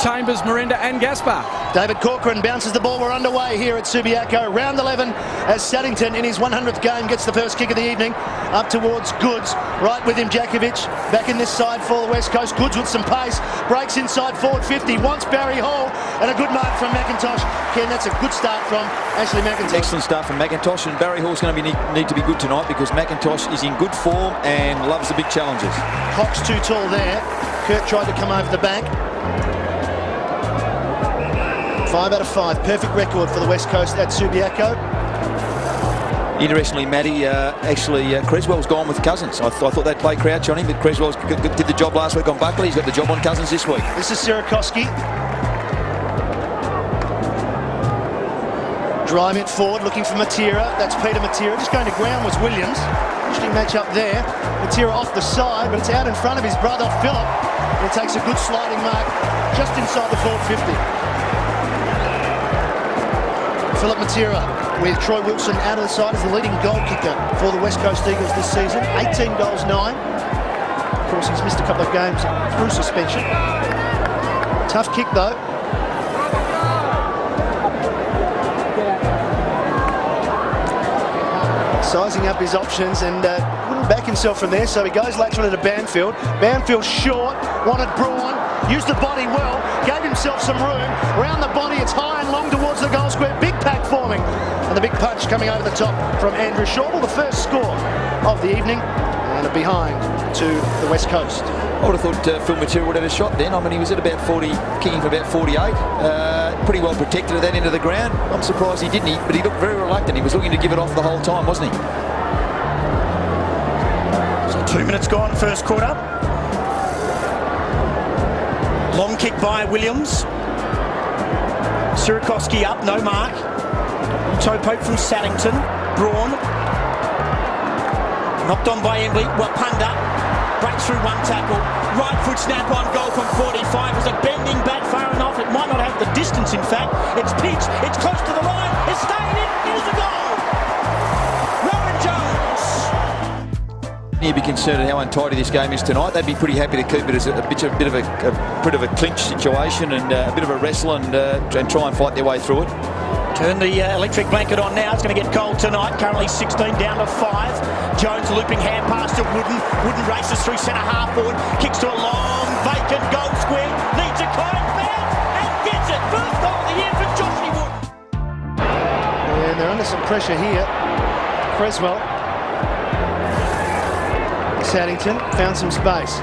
Chambers, Miranda and Gaspar. David Corcoran bounces the ball. We're underway here at Subiaco. Round 11 as Saddington in his 100th game gets the first kick of the evening. Up towards Goods. Right with him, Jakovic. Back in this side for the West Coast. Goods with some pace. Breaks inside forward 50. Wants Barry Hall. And a good mark from McIntosh. Ken, that's a good start from Ashley McIntosh. Excellent start from McIntosh. And Barry Hall's going to need to be good tonight because McIntosh is in good form and loves the big challenges. Cox too tall there. Kurt tried to come over the bank. 5 out of 5. Perfect record for the West Coast at Subiaco. Interestingly, Matty, Creswell's gone with Cousins. I thought they'd play crouch on him, but Creswell did the job last week on Buckley. He's got the job on Cousins this week. This is Sirakoski. Driving it forward, looking for Matera. That's Peter Matera. Just going to ground was Williams. Interesting match up there. Matera off the side, but it's out in front of his brother, Philip. He takes a good sliding mark just inside the forward 50. Philip Matera with Troy Wilson out of the side as the leading goal kicker for the West Coast Eagles this season. 18 goals, 9. Of course, he's missed a couple of games through suspension. Tough kick, though. Sizing up his options and wouldn't back himself from there, so he goes laterally to Banfield. Banfield short, wanted Braun, used the body well, gave himself some room. Round the body, it's high and long towards the goal square. Big pack forming, and the big punch coming over the top from Andrew Shawble. The first score of the evening, and a behind to the West Coast. I would have thought Phil Matera would have had a shot then. I mean, he was at about 40, kicking for about 48. Pretty well protected at that end of the ground. I'm surprised he didn't, but he looked very reluctant. He was looking to give it off the whole time, wasn't he? So 2 minutes gone, first quarter. Long kick by Williams. Sirakoski up, no mark. Toe poke from Saddington. Braun. Knocked on by Embley. Wapunda. Breaks through one tackle. Right foot snap on goal from 45. Is it bending back far enough? It might not have the distance, in fact. It's pitched. It's close to the line. It's staying in. It is a goal. Rowan Jones. You'd be concerned at how untidy this game is tonight. They'd be pretty happy to keep it as a bit of a clinch situation and a bit of a wrestle and try and fight their way through it. Turn the electric blanket on now. It's going to get cold tonight. Currently 16 down to 5. Jones looping hand pass to Wooden. Wooden races through centre half forward. Kicks to a long vacant goal square. Needs a climb. Bounce and gets it. First goal of the year for Joshy Wooden. And they're under some pressure here. Creswell. Saddington found some space.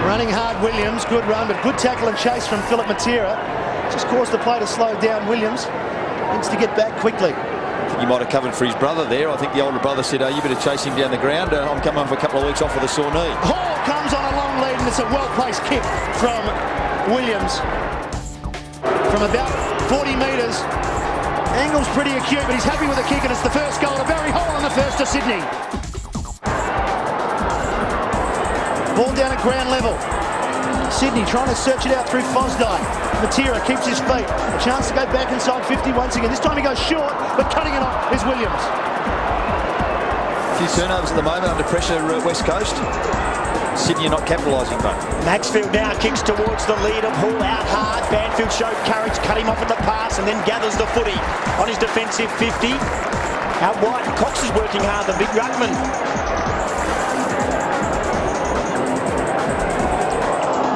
Running hard Williams. Good run, but good tackle and chase from Philip Matera. Just caused the play to slow down. Williams needs to get back quickly. He might have covered for his brother there. I think the older brother said, you better chase him down the ground. I'm coming off a couple of weeks off with a sore knee. Hall comes on a long lead and it's a well-placed kick from Williams. From about 40 metres. Angle's pretty acute, but he's happy with the kick and it's the first goal of Barry Hall and the first to Sydney. Ball down at ground level. Sydney trying to search it out through Fosdyke. Matera keeps his feet. A chance to go back inside 50 once again. This time he goes short, but cutting it off is Williams. A few turnovers at the moment under pressure, West Coast. Sydney are not capitalising, though. Maxfield now kicks towards the lead of Hall out hard. Banfield showed courage, cut him off at the pass and then gathers the footy on his defensive 50. Out wide, Cox is working hard, the big ruckman.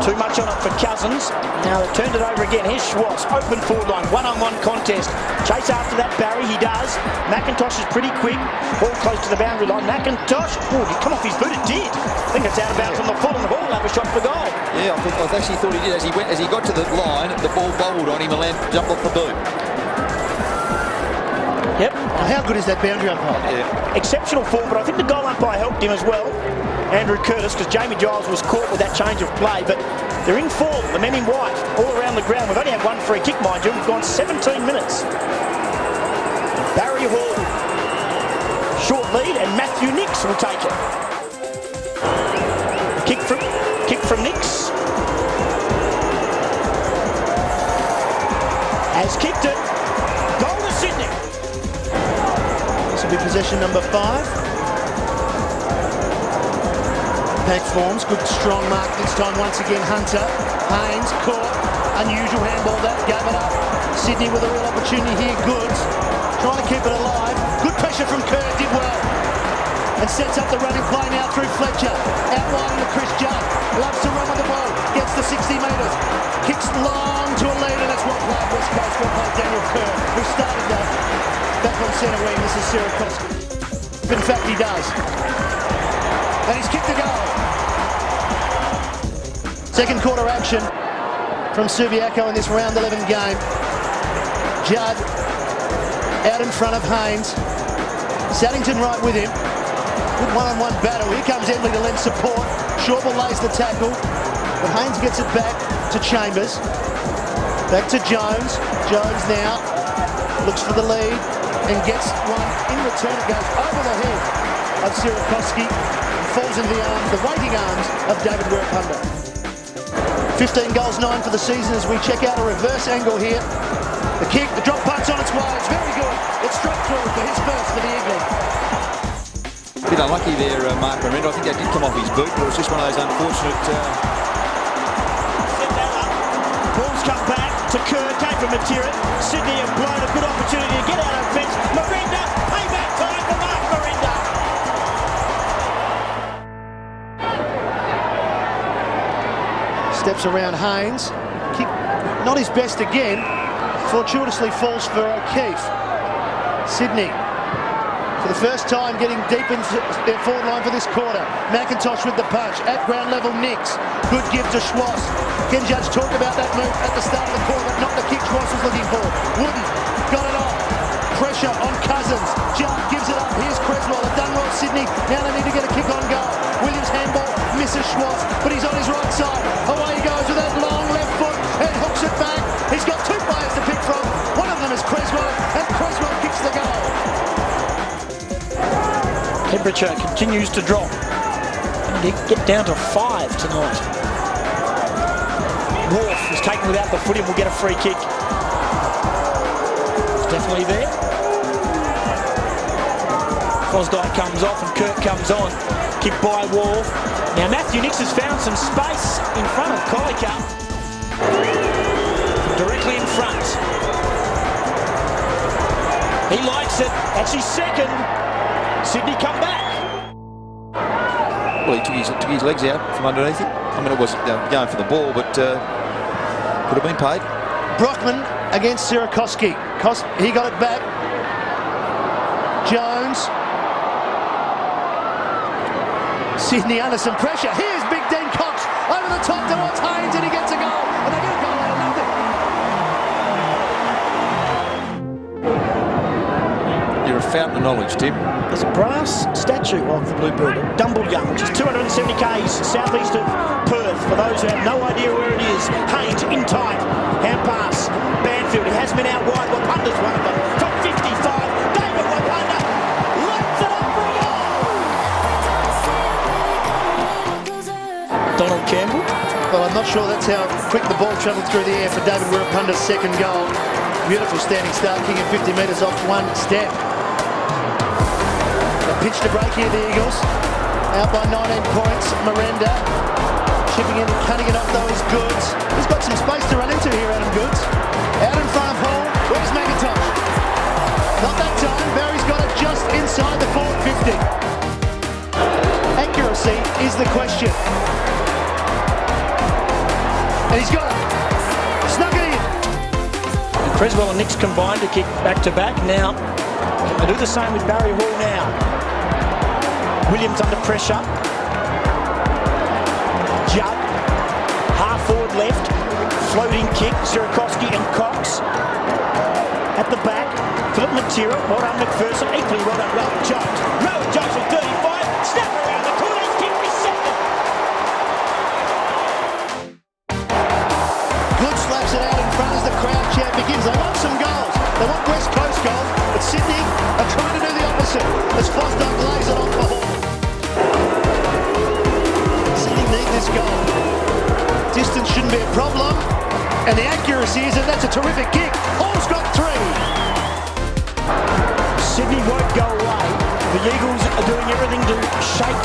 Too much on it for Cousins. Now they've turned it over again. Here's Schwartz, open forward line, one-on-one contest. Chase after that Barry, he does. McIntosh is pretty quick. Ball close to the boundary line. McIntosh, oh, did he come off his boot? It did. I think it's out of bounds on the full and Hall have a shot for goal. Yeah, I actually thought he did. As he got to the line, the ball bobbled on him and jumped off the boot. Yep. Now, how good is that boundary umpire? Yeah. Exceptional form, but I think the goal umpire helped him as well. Andrew Curtis, because Jamie Giles was caught with that change of play, but they're in form, the men in white, all around the ground. We've only had one free kick, mind you. We've gone 17 minutes. Barry Hall, short lead, and Matthew Nix will take it. Kick from Nix. Has kicked it. Goal to Sydney. This will be possession number 5. Impact forms, good strong mark this time once again. Hunter, Haynes caught, unusual handball that, gave it up. Sydney with a real opportunity here, Goods, trying to keep it alive. Good pressure from Kerr, did well. And sets up the running play now through Fletcher. Out wide to Chris Judd, loves to run on the ball, gets to 60 metres. Kicks long to a lead, and that's well played West Coast, well played Daniel Kerr, who started that back on centre wing. This is Sirakoski. In fact, he does. And he's kicked the goal. Second quarter action from Subiaco in this round 11 game. Judd out in front of Haynes. Saddington right with him. Good one-on-one battle. Here comes Edley to lend support. Shawble lays the tackle, but Haynes gets it back to Chambers. Back to Jones. Jones now looks for the lead and gets one in return. It goes over the head of Sirakoski and falls into the waiting arms of David Werpunda. 15 goals, 9 for the season as we check out a reverse angle here. The kick, the drop punch on its way. It's very good. It's struck through for his first for the Eagles. A bit unlucky there, Mark Miranda. I think that did come off his boot, but it was just one of those unfortunate... Ball's come back to Kerr, came from Matera. Sydney have blown a good opportunity to get out of fence. Miranda, payback time for Mark Miranda. Steps around Haynes. Kick, not his best again. Fortuitously falls for O'Keefe. Sydney, for the first time, getting deep into their forward line for this quarter. McIntosh with the punch. At ground level, Nix. Good give to Schwartz. Ken Judge talked about that move at the start of the quarter, but not the kick Schwartz was looking for. Wooden got it off. Pressure on Cousins. Judd gives it up. Here's Creswell. They've done well, Sydney. Now they need to get a kick on goal. Williams handball. Misses Schwartz, but he's on his right side. Away he goes with that long left foot and hooks it back. He's got two players to pick from. One of them is Creswell, and Creswell kicks the goal. Temperature continues to drop. And get down to 5 tonight. Wharf is taken without the footy and will get a free kick. It's definitely there. Fosdyke comes off and Kirk comes on. Kick by Wharf. Now Matthew Nix has found some space in front of Kolika. Directly in front. He likes it. That's his second. Sydney come back. Well, he took his legs out from underneath him. I mean, it wasn't going for the ball, but could have been paid. Brockman against Sirakoski. He got it back. Jones. Sydney under some pressure. Here's Big Dean Cox over the top towards Haynes, and he gets a goal. And they get a goal out of nothing. You're a fountain of knowledge, Tim. There's a brass statue of the Bluebird at Dumbleyoung, which is 270 k's southeast of Perth. For those who have no idea where it is, Haynes in tight. Hand pass. Banfield. He has been out wide. Wapunda's one of them. From 55. David Wapunda lets it up for a goal. Donald Campbell. Well, I'm not sure that's how quick the ball travelled through the air for David Wapunda's second goal. Beautiful standing start, kicking 50 metres off one step. A pitch to break here, the Eagles. Out by 19 points, Miranda. Chipping in and cutting it off though is Goods. He's got some space to run into here, Adam Goods. Out in front of Hall, where's McIntosh? Not that time, Barry's got it just inside the forward 50. Accuracy is the question. And he's got it. Snuck it in. Creswell and Nix combined to kick back-to-back. Now, can they do the same with Barry Hall now? Williams under pressure. Judd, half forward left, floating kick, Sirakoski and Cox. At the back, Philip Matera, well done McPherson, equally well done Rowan Jones. Rowan Jones from 35, snap around the corner, he's kicked his second. Good slaps it out in front as the crowd chant begins. They want some goals. They want West Coast goals, but Sydney are trying to do the opposite as Fosdyke lays it off the Hall. Sydney need this goal. Distance shouldn't be a problem, and the accuracy is, and that's a terrific kick. Hall's got 3. Sydney won't go away. The Eagles are doing everything to shake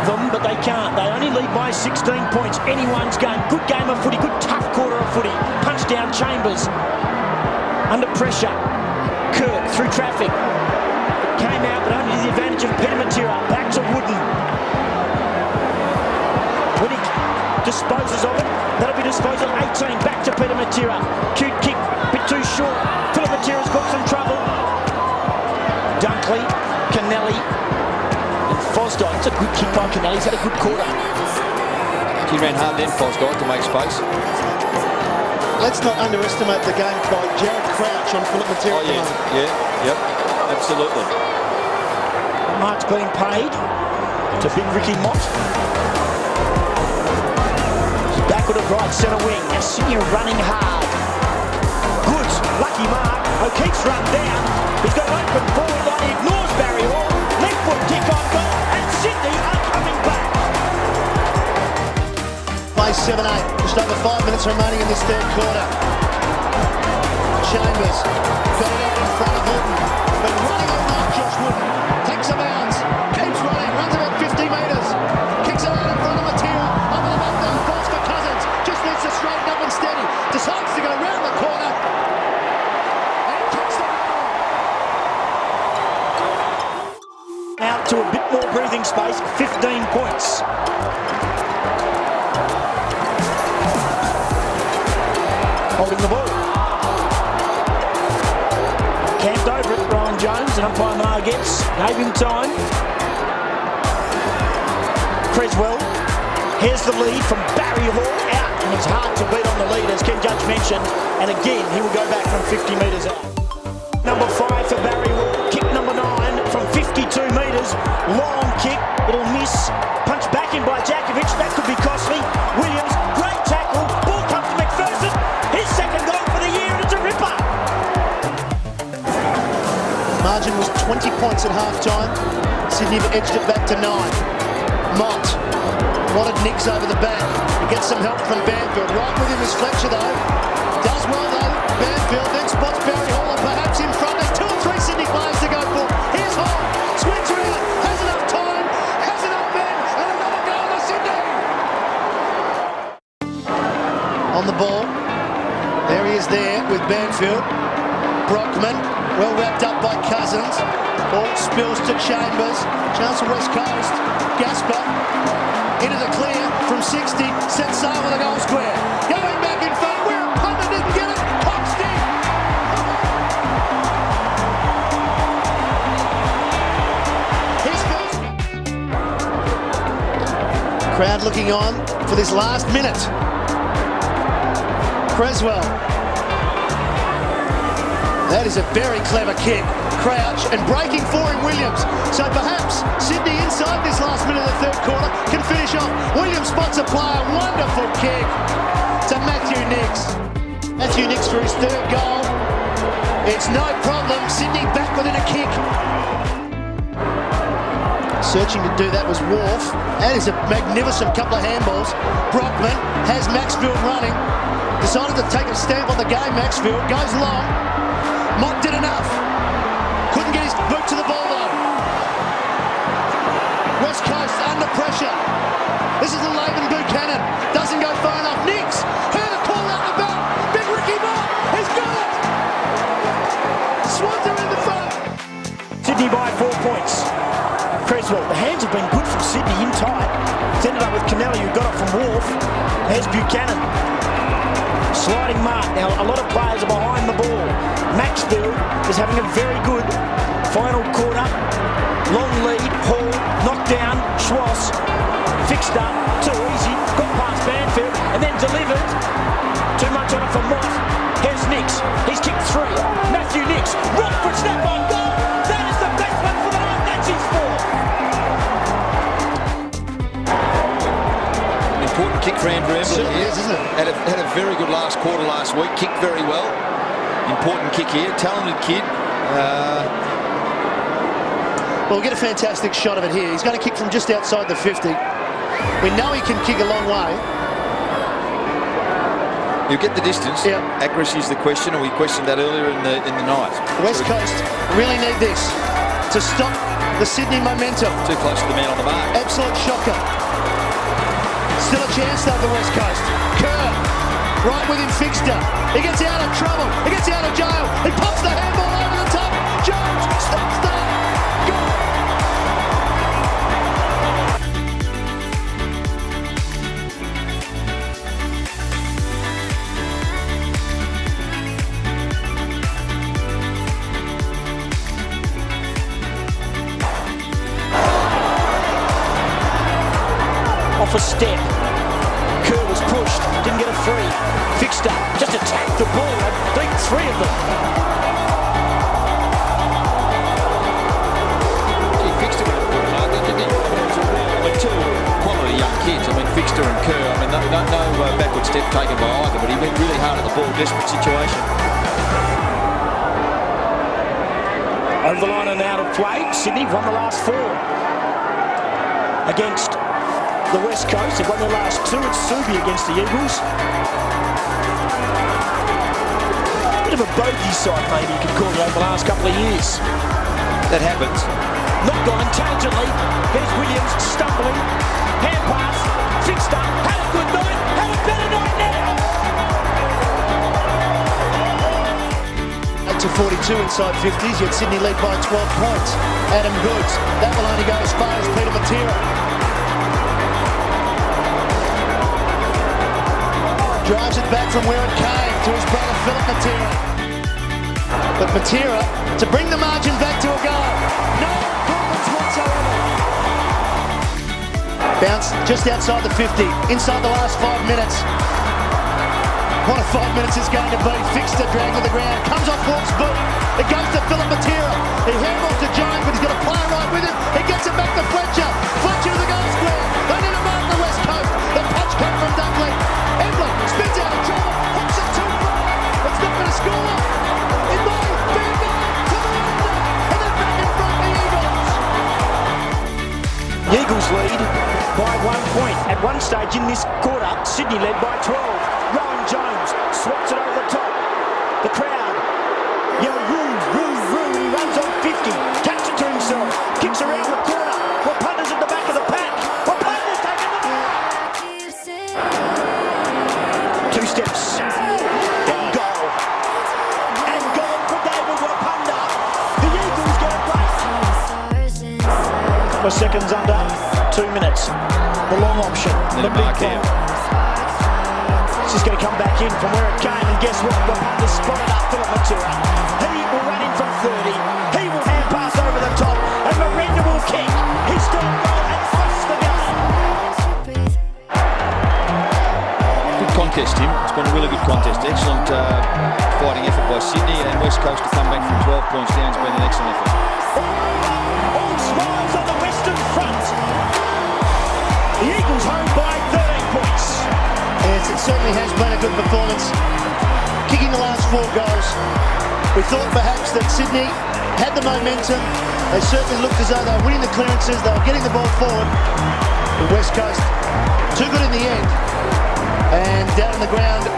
them, but they can't. They only lead by 16 points. Anyone's game. Good game of footy. Good tough quarter of footy. Punch down Chambers. Under pressure. Kirk through traffic. Came out, but only to the advantage of Peter Matera. Back to Wooden. Wooden disposes of it. That'll be disposed of 18. Back to Peter Matera. Cute kick. Bit too short. Philip Matera's got some trouble. Dunkley. Kennelly. And Fosdyke. It's a good kick by Kennelly. He's had a good quarter. He ran hard then, Fosdyke, to make space. Let's not underestimate the game by Jared Crouch on Philip Matera. Oh, yeah. Yep. Absolutely. Mark's being paid to big Ricky Mott. Backward of right centre wing. Now Sydney running hard. Good. Lucky Mark. O'Keefe's run down. He's got an open forward line. He ignores Barry Hall. Left foot kick on goal. And Sydney are coming back. Play 7-8. Just over 5 minutes remaining in this third quarter. Chambers got it out in front of Wooden. But running all night, Josh Wooden. Takes a bounce. Keeps running. Runs about 50 metres. Kicks it out in front of Matera. Over the back down. Falls for Cousins. Just needs to straighten up and steady. Decides to go round the corner. And kicks the ball. Out to a bit more breathing space. 15 points. Holding the ball. Camped over it, Brian Jones, and umpire Margetts gave him time. Creswell, here's the lead from Barry Hall out, and it's hard to beat on the lead, as Ken Judge mentioned, and again, he will go back from 50 metres out. Number 5 for Barry Hall, kick number 9 from 52 metres, long kick, it'll miss, punch back in by Jakovic, that could be costly. Williams, great tackle, ball comes to McPherson, his second goal for the year, and it's a ripper. Margin was 20 points at half-time. Sydney have edged it back to 9. Mott wanted Nicks over the back. He gets some help from Banfield. Right with him is Fletcher, though. Does well, though. Banfield then spots Barry Hall, and perhaps in front. There's 2 or 3 Sydney players to go for. Here's Hall. Swings around. Has enough time. Has enough men. And another goal to Sydney. On the ball. There he is there with Banfield. Brockman. Well wrapped up by Cousins. Ball spills to Chambers. Chance for West Coast. Gasper into the clear from 60. Sets sail with a goal square. Going back in front. Where a punter didn't get it. Coxty. His first. Crowd looking on for this last minute. Creswell. That is a very clever kick. Crouch and breaking for him, Williams. So perhaps Sydney inside this last minute of the third quarter can finish off. Williams spots a player. Wonderful kick to Matthew Nicks. Matthew Nicks for his third goal. It's no problem. Sydney back within a kick. Searching to do that was Wharf. That is a magnificent couple of handballs. Brockman has Maxfield running. Decided to take a stamp on the game, Maxfield. Goes long. Mott did enough. Couldn't get his boot to the ball though. West Coast under pressure. This is the Laban Buchanan. Doesn't go far enough. Nicks. Heard a call out the back. Big Ricky Mott. He's got it. Swans are in the front. Sydney by 4 points. Creswell, the hands have been good from Sydney in tight. It's ended up with Kennelly, who got it from Wharf. There's Buchanan. Sliding mark. Now, a lot of players are behind the ball. Maxfield is having a very good final quarter. Long lead. Hall knocked down. Schwass fixed up. Too easy. Got past Banfield and then delivered. Too much on it for Mott. Here's Nicks. He's kicked 3. Matthew Nicks. Rockford snap on goal. That is the best one for the night. That's his 4th. Important kick for Andrew Embley here. Is, isn't it? Had a very good last quarter last week. Kicked very well. Important kick here. Talented kid. Well, we'll get a fantastic shot of it here. He's going to kick from just outside the 50. We know he can kick a long way. You get the distance. Yeah. Accuracy is the question, and we questioned that earlier in the night. West Coast really need this to stop the Sydney momentum. Too close to the man on the mark. Absolute shocker. Still a chance though, the West Coast. Kerr, right with him, Fixter. He gets out of trouble. He gets out of jail. He pops the handball over the top. Jones stops that. Goal. Off a step. Kerr was pushed, didn't get a free. Fixed up, just attacked the ball and beat three of them. He fixed it with a good mark, didn't he? But two quality young kids. I mean, Fixter and Kerr. I mean, no backward step taken by either, but he went really hard at the ball, desperate situation. Over the line and out of play. Sydney won the last four against the West Coast. They've won their last two. It's Subi against the Eagles. Bit of a bogey side, maybe you could call it, over the last couple of years. That happens. Knocked on intelligently. There's Williams stumbling. Hand pass. Fixed up. Had a good night. Had a better night now. 8 to 42 inside 50s, yet Sydney lead by 12 points. Adam Goods. That will only go as far as Peter Matera. Drives it back from where it came to his brother Philip Matera. But Matera to bring the margin back to a goal. No improvements whatsoever. Bounce just outside the 50, inside the last 5 minutes. What a 5 minutes is going to be. Fixter dragged to the ground, comes off Hawke's boot. It goes to Philip Matera. He handballs to Jones, but he's got a player right with him. He gets it back to Fletcher. Fletcher to the goal square. They need a mark on the West Coast. The punch came from Dunkley. Emblem spins out of trouble. Hooks it too far. It's not going to score. It may be a goal to the under. And then back in front the Eagles. The Eagles lead by 1 point. At one stage in this quarter, Sydney led by 12. Rowan Jones swats it over the top. The crowd yell, woo, woo, woo. He runs on 50. Taps it to himself. Kicks around the corner. Wapunda's at the back of the pack. Wapunda's taking the ball. 2 steps. And goal. And goal for David Wapunda. The Eagles get a break. Couple of seconds under 2 minutes. The long option. The big here. It's just going to come back in from where it came, and guess what? Wapunda spotted up Philip Matera. He will run in from 30. He will hand pass over the top, and Miranda will kick. He's still goal and costs the game. Good contest, Tim. It's been a really good contest. Excellent fighting effort by Sydney, and West Coast to come back from 12 points down has been an excellent effort. All Swans on the Western Front. The Eagles home by 13 points. Yes, it certainly has been a good performance. Kicking the last 4 goals. We thought perhaps that Sydney had the momentum. They certainly looked as though they were winning the clearances. They were getting the ball forward. The West Coast, too good in the end. And down on the ground,